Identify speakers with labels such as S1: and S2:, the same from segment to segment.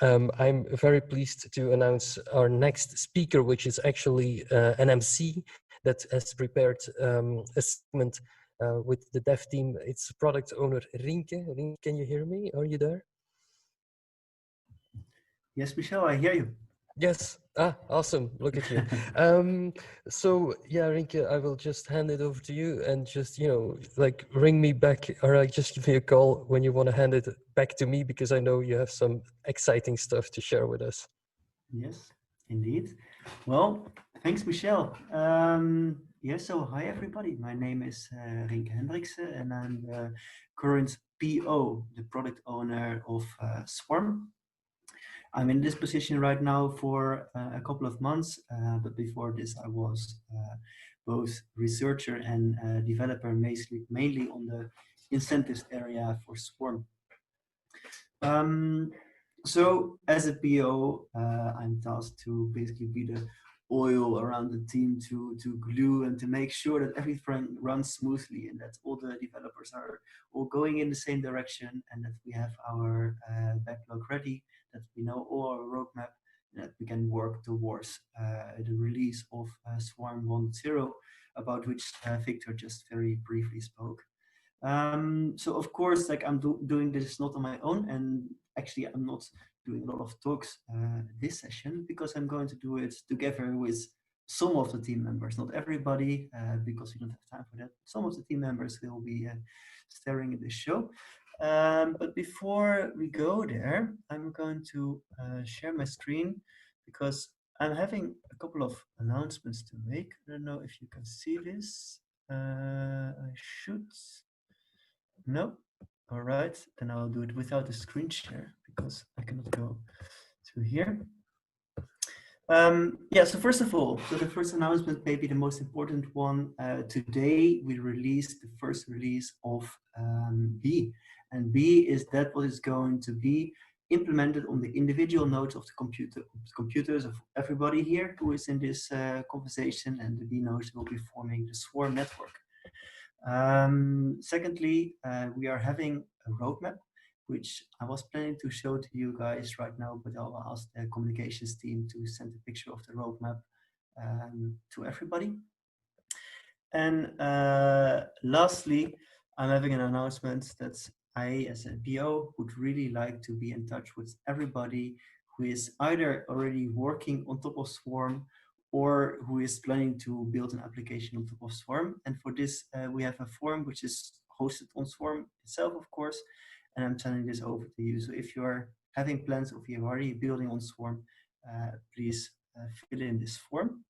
S1: I'm very pleased to announce our next speaker, which is actually an MC that has prepared a segment with the dev team. It's product owner Rinke. Rinke, can you hear me? Are you there?
S2: Yes, Michel, I hear you.
S1: Yes. Ah, awesome. Look at you. So yeah, Rinke, I will just hand it over to you and just, like ring me back or like just give me a call when you want to hand it back to me, because I know you have some exciting stuff to share with us.
S2: Yes, indeed. Well, thanks, Michel. So hi everybody. My name is Rinke Hendricksen and I'm the current PO, the product owner of Swarm. I'm in this position right now for a couple of months, but before this I was both researcher and developer, mainly on the incentives area for Swarm. So as a PO, I'm tasked to basically be the oil around the team to glue and to make sure that everything runs smoothly and that all the developers are all going in the same direction and that we have our backlog ready, that we know all our roadmap, and that we can work towards the release of Swarm 1.0, about which Viktor just very briefly spoke. So of course, like I'm doing this not on my own, and actually I'm not doing a lot of talks this session because I'm going to do it together with some of the team members, not everybody, because we don't have time for that. Some of the team members will be starring in this show. But before we go there, I'm going to share my screen because I'm having a couple of announcements to make. I don't know if you can see this. I should. No. All right, then I'll do it without the screen share because I cannot go to here. So first of all, so the first announcement, maybe the most important one, today we released the first release of B. And B is that what is going to be implemented on the individual nodes of the computers of everybody here who is in this conversation, and the B nodes will be forming the Swarm network. Secondly, we are having a roadmap, which I was planning to show to you guys right now, but I'll ask the communications team to send a picture of the roadmap to everybody. And lastly, I'm having an announcement that I, as a PO, would really like to be in touch with everybody who is either already working on top of Swarm or who is planning to build an application on top of Swarm. And for this, we have a forum which is hosted on Swarm itself, of course, and I'm turning this over to you. So if you are having plans or if you're already building on Swarm, please fill in this form.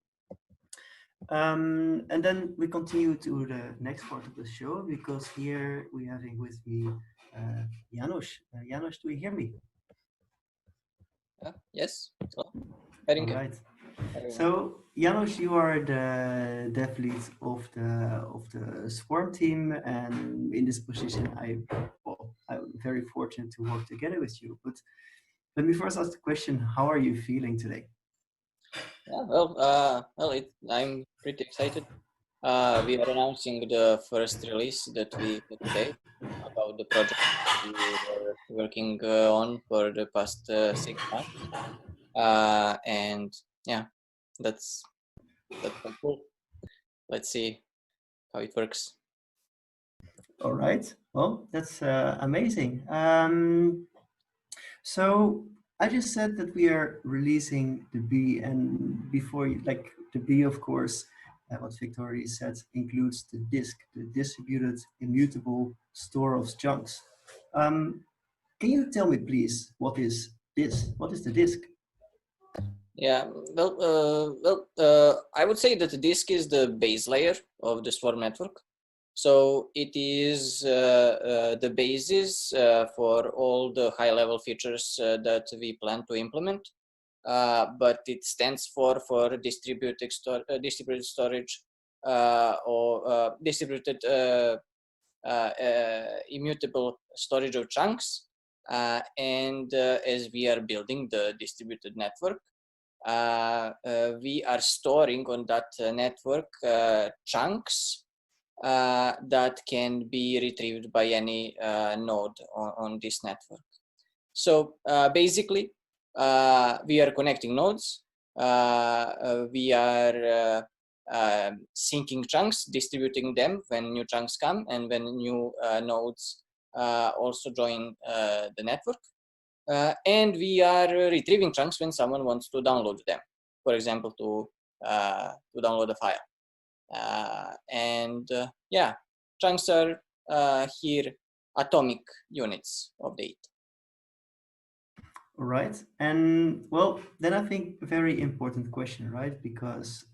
S2: And then we continue to the next part of the show, because here we're having with me Janoš. Janoš, do you hear me?
S3: Yes.
S2: All right. So Janoš, you are the dev lead of the Swarm team, and in this position, I'm very fortunate to work together with you. But let me first ask the question: how are you feeling today?
S3: Yeah, I'm pretty excited. We are announcing the first release that we did today about the project we were working on for the past 6 months. And yeah, that's cool. Let's see how it works.
S2: All right. Well, that's amazing. So I just said that we are releasing the B, and before you, like the B, of course, what Viktor already said, includes the disk, the distributed immutable store of chunks. Can you tell me, please, what is this? What is the disk?
S3: Yeah, I would say that the disk is the base layer of the Swarm network. So it is the basis for all the high-level features that we plan to implement. But it stands for distributed storage or distributed immutable storage of chunks. And as we are building the distributed network, we are storing on that network chunks that can be retrieved by any node on this network. So basically, we are connecting nodes. We are syncing chunks, distributing them when new chunks come and when new nodes also join the network. And we are retrieving chunks when someone wants to download them, for example, to download a file. Yeah, chunks are here atomic units of data.
S2: All right, and well, then I think a very important question, right? Because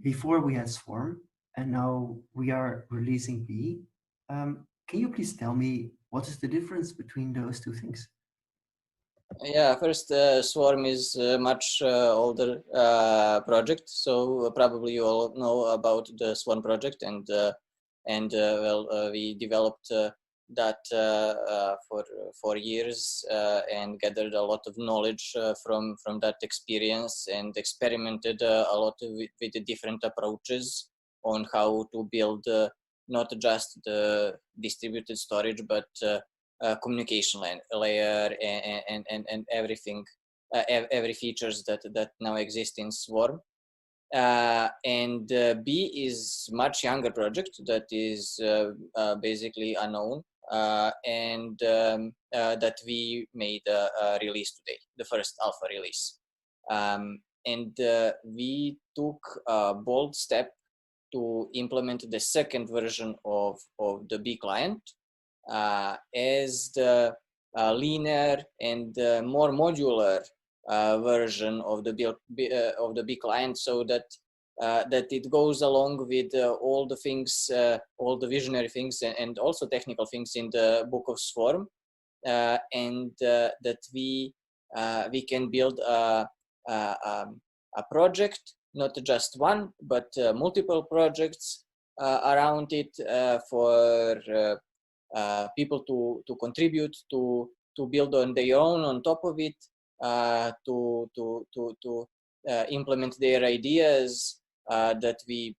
S2: before we had Swarm, and now we are releasing B. Can you please tell me what is the difference between those two things?
S3: Yeah, first, Swarm is a much older project, so probably you all know about the Swarm project, and we developed that for 4 years and gathered a lot of knowledge from that experience, and experimented a lot with the different approaches on how to build not just the distributed storage, but communication layer and everything, every features that now exist in Swarm. And B is much younger project that is basically unknown, and that we made a release today, the first alpha release. And we took a bold step to implement the second version of the B client as the linear and more modular version of the B client, so that it goes along with all the things, all the visionary things, and also technical things in the book of Swarm, and that we can build a project, not just one, but multiple projects around it for people to contribute, to build on their own on top of it, to implement their ideas that we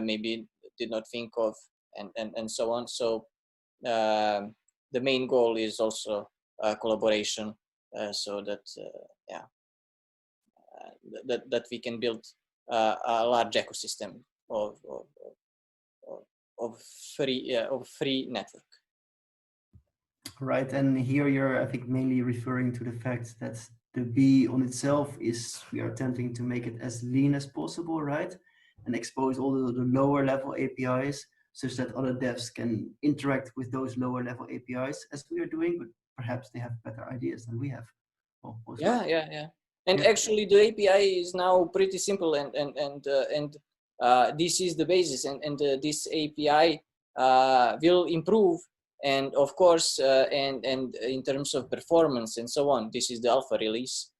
S3: maybe did not think of, and so on. So the main goal is also collaboration, so that that we can build a large ecosystem of free network.
S2: Right, and here you're, I think, mainly referring to the fact that the B on itself is, we are attempting to make it as lean as possible, right? And expose all the lower level APIs such that other devs can interact with those lower level APIs as we are doing, but perhaps they have better ideas than we have. Well,
S3: yeah. And actually the API is now pretty simple, and this is the basis, and this API will improve, and of course and in terms of performance and so on. This is the alpha release.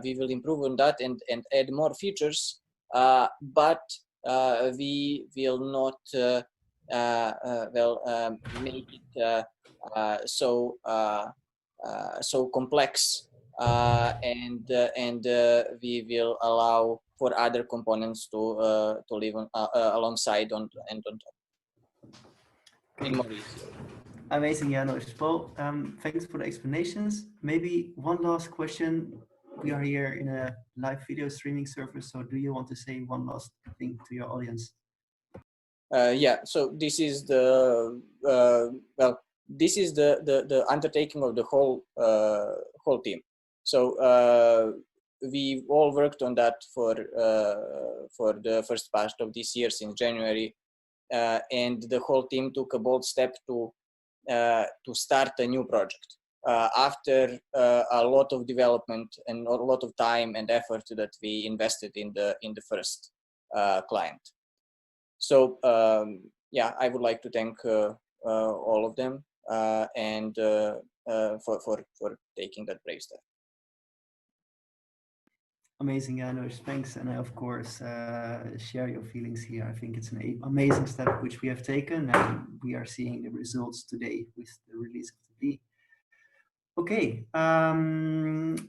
S3: We will improve on that and add more features, but we will not make it so complex, and we will allow for other components to live on, alongside and on top.
S2: Okay. Amazing, Janoš. Well, thanks for the explanations. Maybe one last question. We are here in a live video streaming service, so do you want to say one last thing to your audience?
S3: Yeah. So this is the this is the undertaking of the whole team. So we all worked on that for the first part of this year, since January, and the whole team took a bold step to start a new project after a lot of development and a lot of time and effort that we invested in the first client. So yeah, I would like to thank all of them and for taking that brave step.
S2: Amazing, Janoš. Thanks, and I, of course, share your feelings here. I think it's an amazing step which we have taken, and we are seeing the results today with the release of the B. Okay,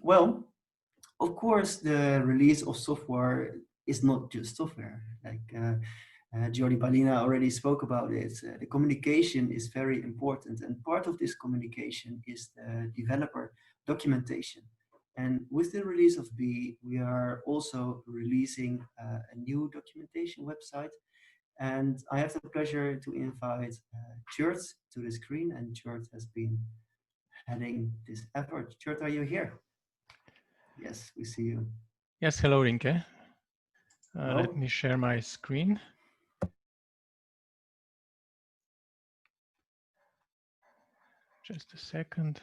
S2: well, of course, the release of software is not just software. Like Jordi Balina already spoke about it. The communication is very important, and part of this communication is the developer documentation. And with the release of B, we are also releasing a new documentation website. And I have the pleasure to invite Črt to the screen, and Črt has been heading this effort. Črt, are you here? Yes, we see you.
S4: Yes, hello, Rinke. Let me share my screen. Just a second.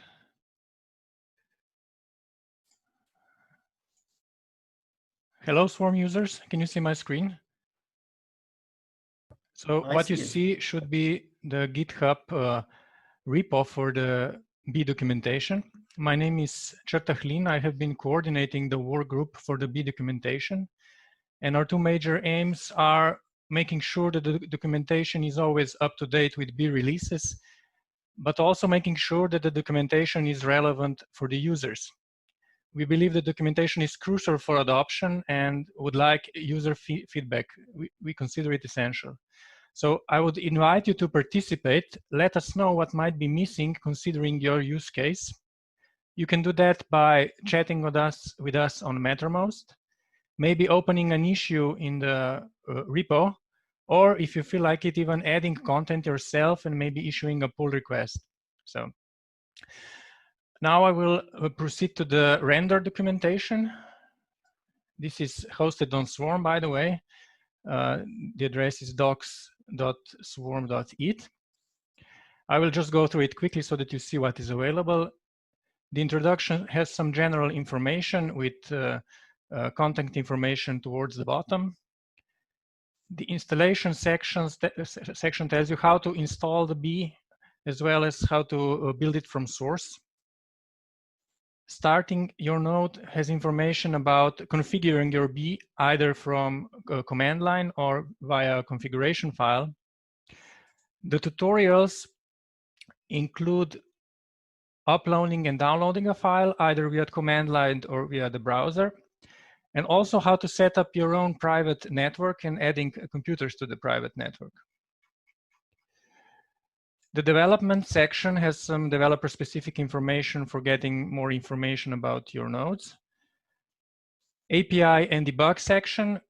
S4: Hello, Swarm users. Can you see my screen? So what you see should be the GitHub repo for the B documentation. My name is Črt Ahlin. I have been coordinating the work group for the B documentation. And our two major aims are making sure that the documentation is always up to date with B releases, but also making sure that the documentation is relevant for the users. We believe the documentation is crucial for adoption and would like user feedback. We consider it essential. So I would invite you to participate. Let us know what might be missing considering your use case. You can do that by chatting with us on Mattermost, maybe opening an issue in the repo, or if you feel like it, even adding content yourself and maybe issuing a pull request. So now I will proceed to the render documentation. This is hosted on Swarm, by the way. The address is docs.swarm.it. I will just go through it quickly so that you see what is available. The introduction has some general information with contact information towards the bottom. The installation section tells you how to install the B, as well as how to build it from source. Starting your node has information about configuring your B either from a command line or via a configuration file. The tutorials include uploading and downloading a file either via command line or via the browser, and also how to set up your own private network and adding computers to the private network. The development section has some developer-specific information for getting more information about your nodes. API and debug section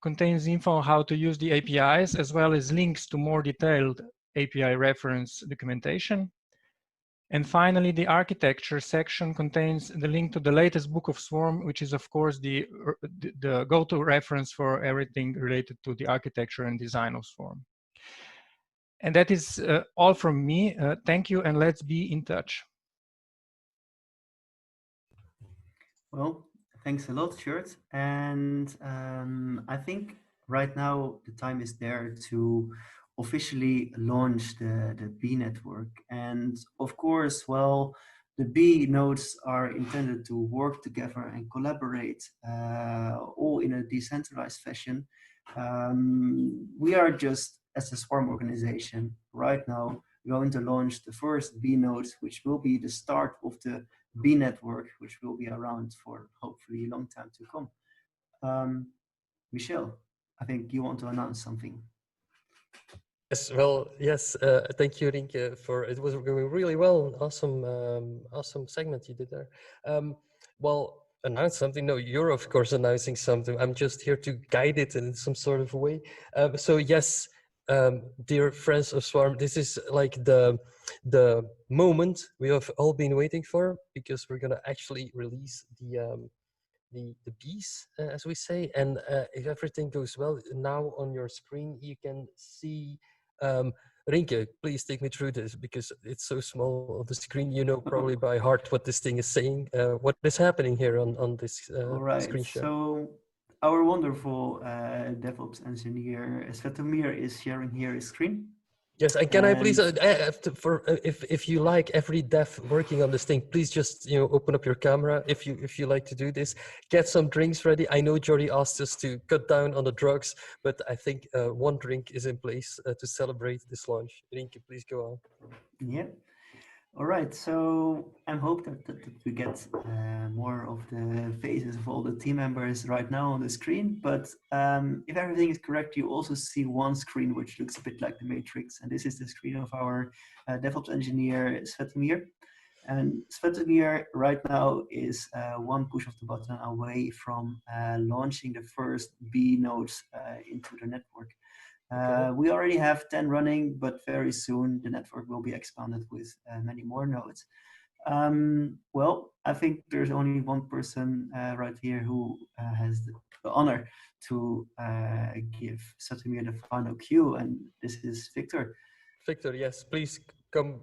S4: contains info on how to use the APIs, as well as links to more detailed API reference documentation. And finally, the architecture section contains the link to the latest book of Swarm, which is, of course, the go-to reference for everything related to the architecture and design of Swarm. And that is all from me. Thank you, and let's be in touch.
S2: Well, thanks a lot, Črt. And I think right now the time is there to officially launch the B network. And of course, well, the B nodes are intended to work together and collaborate all in a decentralized fashion. We are just, as a Swarm organization, right now going to launch the first B nodes, which will be the start of the B network, which will be around for hopefully a long time to come. Michel, I think you want to announce something.
S1: Yes, well, yes. Thank you, Rinke, for it was going really well. Awesome, awesome segment you did there. Well, announce something? No, you're of course announcing something. I'm just here to guide it in some sort of way. So yes, dear friends of Swarm, this is like the moment we have all been waiting for, because we're gonna actually release the bees, as we say. And if everything goes well, now on your screen you can see. Rinke, please take me through this, because it's so small on the screen. You know probably by heart what this thing is saying. What is happening here on this screen share?
S2: So our wonderful DevOps engineer Svetomir is sharing here his screen.
S1: Yes, and can I please, if you like every dev working on this thing, please just open up your camera if you like to do this. Get some drinks ready. I know Jordi asked us to cut down on the drugs, but I think one drink is in place to celebrate this launch. Rinke, please go on.
S2: Yeah. All right, so I hope that we get more of the faces of all the team members right now on the screen. But if everything is correct, you also see one screen which looks a bit like the Matrix. And this is the screen of our DevOps engineer, Svetomir. And Svetomir right now is one push of the button away from launching the first B nodes into the network. We already have 10 running, but very soon the network will be expanded with many more nodes. Well, I think there's only one person right here who has the honor to give Svetomir the final cue, and this is Viktor.
S1: Victor, yes, please come.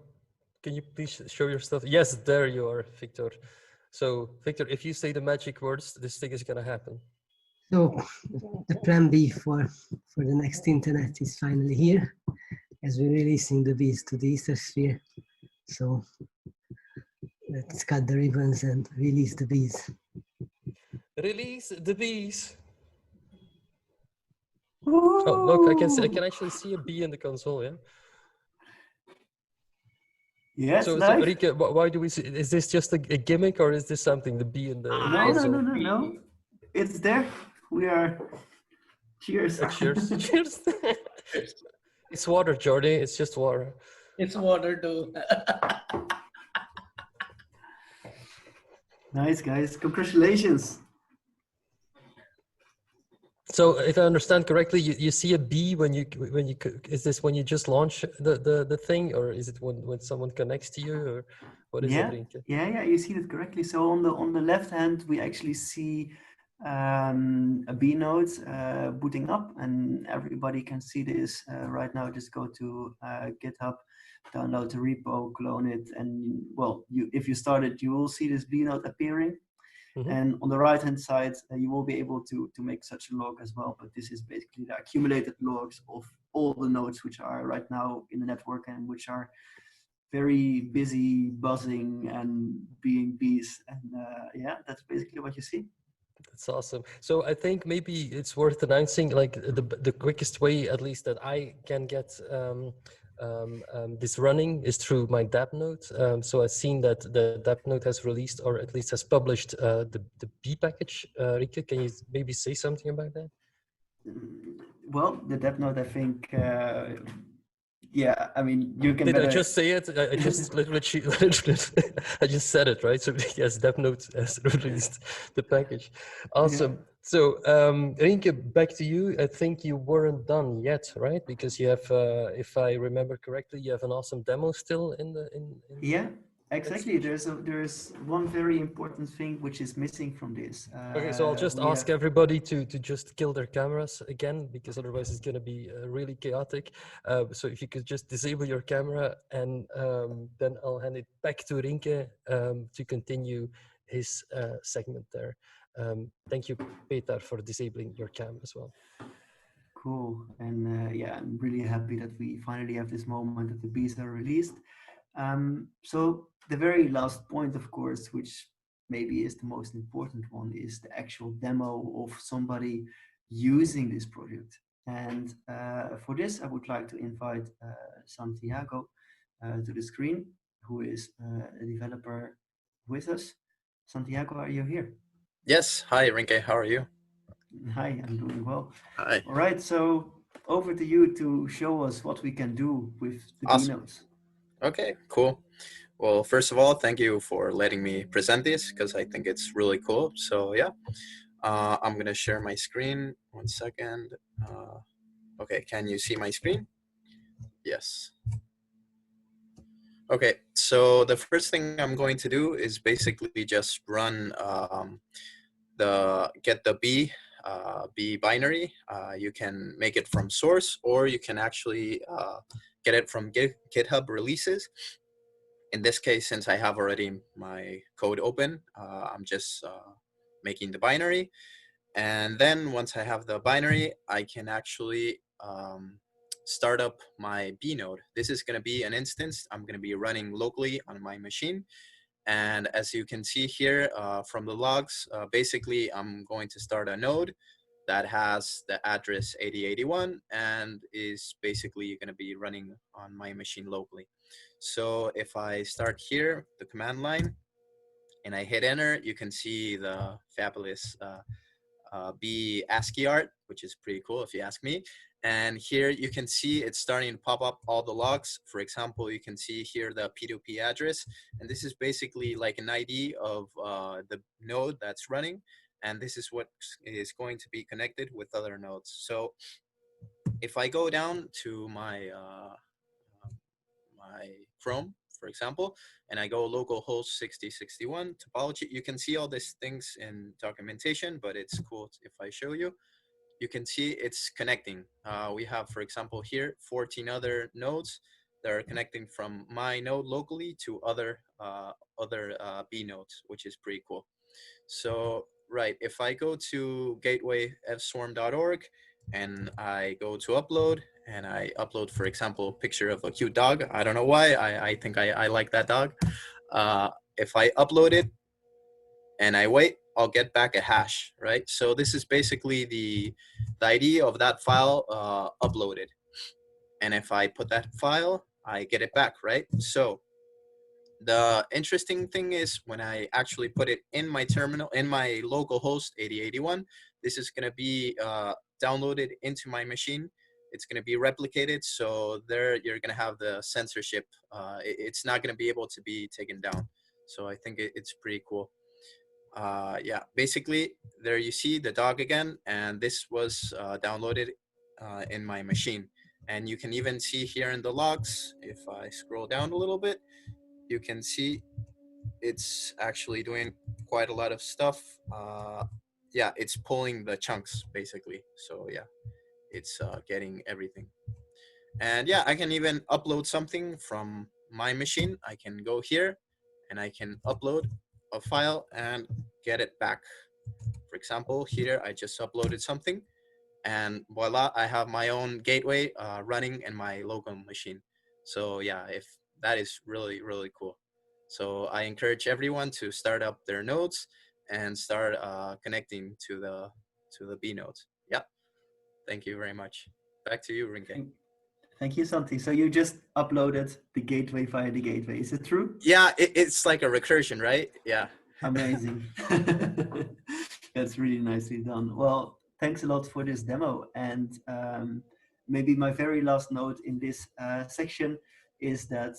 S1: Can you please show yourself? Yes, there you are, Victor. So, Victor, if you say the magic words, this thing is gonna happen.
S5: So the plan B for the next internet is finally here, as we're releasing the bees to the ethersphere. So let's cut the ribbons and release the bees.
S1: Release the bees. Oh, look, I can actually see a bee in the console, yeah?
S2: Yes,
S1: So,
S2: nice.
S1: Rinke, why do we see, is this just a gimmick or is this something, the bee in the console?
S2: No. It's there. We are. Cheers.
S1: Cheers. Cheers. It's water, Jordi. It's just water.
S3: It's water too.
S2: Nice, guys. Congratulations.
S1: So, if I understand correctly, you see a bee when you is this when you just launch the thing, or is it when someone connects to you, or what is it, Rinke?
S2: Yeah. You see that correctly. So on the left hand, we actually see a B node booting up, and everybody can see this right now. Just go to GitHub, download the repo, clone it, and well, if you start it, you will see this B node appearing. Mm-hmm. And on the right hand side, you will be able to make such a log as well. But this is basically the accumulated logs of all the nodes which are right now in the network and which are very busy, buzzing, and being bees. And yeah, that's basically what you see.
S1: That's awesome. So I think maybe it's worth announcing, like the quickest way, at least that I can get this running, is through my dApp node. So I've seen that the dApp node has released, or at least has published, the B package. Rinke, can you maybe say something about that?
S2: Well, the dApp node, I think. Yeah, I mean, you can.
S1: Did I just say it? I just literally, I just said it, right? So yes, dApp node has released the package. Awesome. Yeah. So Rinke, back to you. I think you weren't done yet, right? Because you have, if I remember correctly, you have an awesome demo still in the.
S2: Yeah. Exactly. There's one very important thing which is missing from this.
S1: Okay, so I'll just ask everybody to just kill their cameras again, because otherwise it's going to be really chaotic. So if you could just disable your camera, and then I'll hand it back to Rinke to continue his segment there. Thank you, Peter, for disabling your cam as well.
S2: Cool. And yeah, I'm really happy that we finally have this moment that the bees are released. So the very last point, of course, which maybe is the most important one, is the actual demo of somebody using this project. And for this, I would like to invite Santiago to the screen, who is a developer with us. Santiago, are you here?
S6: Yes. Hi, Rinke. How are you?
S2: Hi, I'm doing well.
S6: Hi.
S2: All right. So over to you to show us what we can do with the
S6: awesome.
S2: keynotes.
S6: Okay, cool. Well, first of all, thank you for letting me present this, because I think it's really cool. So yeah, I'm going to share my screen. 1 second. Okay, can you see my screen? Yes. Okay, so the first thing I'm going to do is basically just run get the B binary. You can make it from source, or you can actually get it from GitHub releases. In this case, since I have already my code open, I'm just making the binary. And then once I have the binary, I can actually start up my B node. This is going to be an instance I'm going to be running locally on my machine. And as you can see here from the logs, basically I'm going to start a node that has the address 8081 and is basically going to be running on my machine locally. So if I start here, the command line, and I hit enter, you can see the fabulous B ASCII art, which is pretty cool if you ask me. And here you can see it's starting to pop up all the logs. For example, you can see here the P2P address, and this is basically like an ID of the node that's running, and this is what is going to be connected with other nodes. So if I go down to my my Chrome, for example, and I go localhost 6061 topology, you can see all these things in documentation, but it's cool if I show you. You can see it's connecting. We have, for example, here 14 other nodes that are connecting from my node locally to other B nodes, which is pretty cool. So, right, if I go to gatewayfswarm.org and I go to upload, and I upload, for example, a picture of a cute dog. I don't know why. I think I like that dog. If I upload it and I wait, I'll get back a hash, right? So this is basically the ID of that file uploaded. And if I put that file, I get it back, right? So the interesting thing is when I actually put it in my terminal, in my local host 8081, this is going to be downloaded into my machine. It's going to be replicated. So there you're going to have the censorship. It's not going to be able to be taken down. So I think it's pretty cool. Yeah, basically there you see the dog again, and this was downloaded in my machine. And you can even see here in the logs, if I scroll down a little bit, you can see it's actually doing quite a lot of stuff. Yeah, it's pulling the chunks basically. So yeah, it's getting everything. And yeah, I can even upload something from my machine. I can go here and I can upload a file and get it back. For example, here I just uploaded something, and voila, I have my own gateway running in my local machine. So yeah, if that is really, really cool. So I encourage everyone to start up their nodes and start connecting to the B nodes. Yeah, thank you very much. Back to you, Rinke.
S2: Thank you, Santi. So you just uploaded the gateway via the gateway. Is it true?
S6: Yeah, it's like a recursion, right? Yeah.
S2: Amazing. That's really nicely done. Well, thanks a lot for this demo. And maybe my very last note in this section is that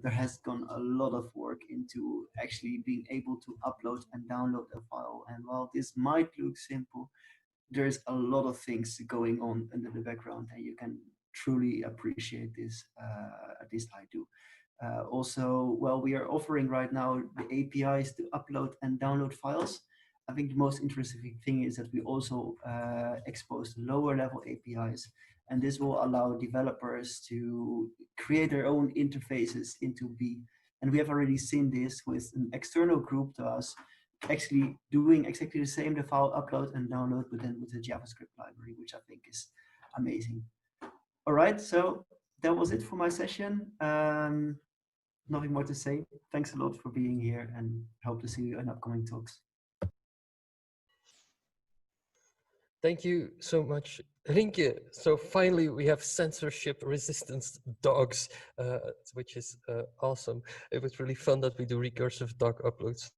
S2: there has gone a lot of work into actually being able to upload and download a file. And while this might look simple, there's a lot of things going on under the background, and you can truly appreciate this. At least I do. Also, well, we are offering right now the APIs to upload and download files. I think the most interesting thing is that we also expose lower level APIs, and this will allow developers to create their own interfaces into B. And we have already seen this with an external group to us, actually doing exactly the same, the file upload and download, but then with the JavaScript library, which I think is amazing. All right, so that was it for my session. Nothing more to say. Thanks a lot for being here, and hope to see you in upcoming talks.
S1: Thank you so much, Rinke. So finally, we have censorship resistance dogs, which is awesome. It was really fun that we do recursive dog uploads.